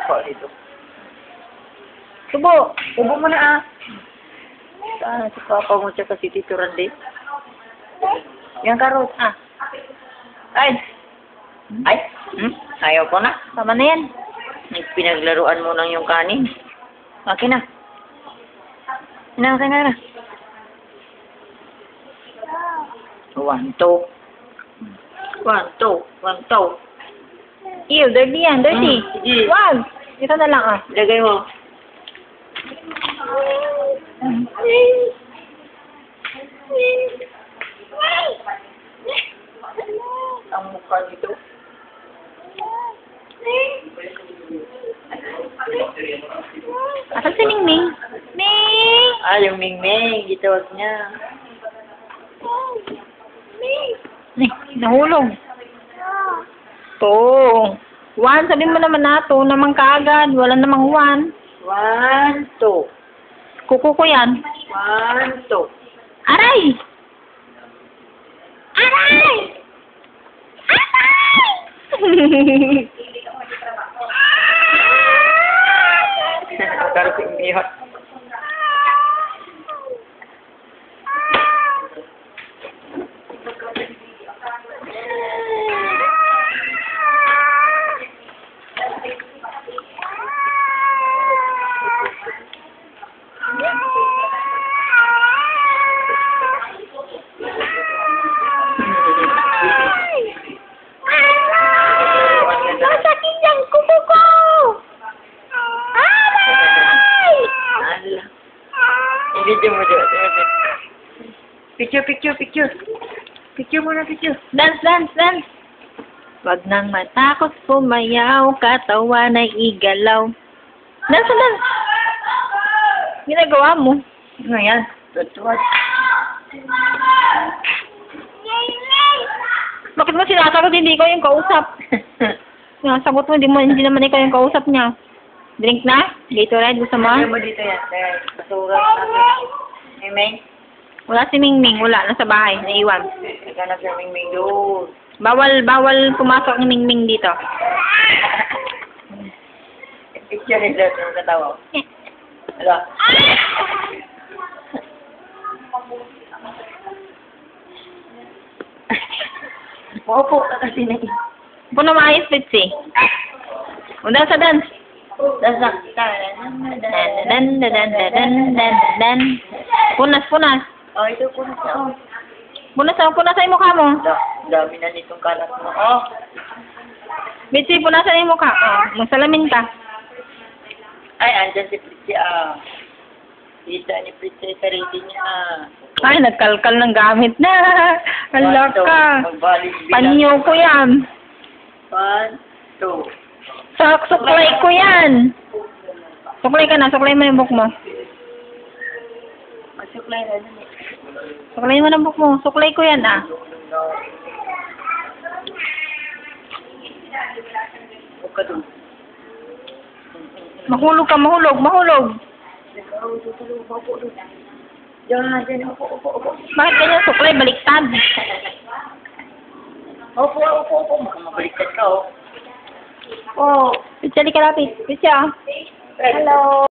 Pa dito. Subo. Ubo mo na ah. Saan si Papa mo tsaka si Tito Randy? Yung karot. Ah. Ay! Ay! Ayaw ko na. Tama na yan. Pinaglaruan mo lang yung kanin. Okay na. Okay na. 1, 2. 1, 2. 1, 2. Ew, dirty yan. Dirty. Sige. Wag. Ito na lang ah. Lagay mo. Ang mukha nito. Asan si Mingming? Ming! Ah, yung Mingming. Gitawag niya. Ay, nahulog. To. 1, sabihin mo naman na. 2 naman kaagad. Wala namang 1. 1, 2. Kuko ko yan. 1, 2. Aray! Aray! Aray! Karot yung miyot. Masakit yung kuko ko! Aray! I-video mo dyan. Picture. Picture muna, picture. Dance! Wag nang matakot sumayaw, katawan ay igalaw. Dance! Ginagawa mo. Ngayon, tutuwad. Bakit mo sinasagot hindi ko yung kausap? Sinasagot mo, hindi naman ikaw yung kausap niya. Drink na? Gatorade, gusto mo? Ano mo dito yan? Basura natin. Mingming? Wala si Mingming, wala. Nasa bahay, naiwan. Naghanap yung Mingming doon. Bawal pumasok ni Mingming dito. Picture nila yung katawa. Hala. Maupo ka kasi na eh. Puno maayos, Bitsy. O, dance. Dasak. Dan. Punas. Oh, ito po na siya. Punas yung mukha mo. Dami na nitong kalat mo. Oh. Bitsy, punasan yung mukha. Oh, magsalamin ka. Ay, andyan si Pritsi ah. Kita ni Pritsi sa ready niya ah. Ay, nagkalkal ng gamit na. Hala ka. Magbalik bilang. Panyo ko yan. 1, 2. Suklay ko yan. Suklay ka na. Suklay mo yung book mo. Magsuklay na dun eh. Suklay mo ng book mo. Suklay ko yan ah. Huwag ka dun. Mahulog. Diyan, upo. Bakit ganyan suklay? Baliktad. Upo. Mabaliktad ka oh. Oh, Pitsa, di ka lapit. Pitsa. Hello.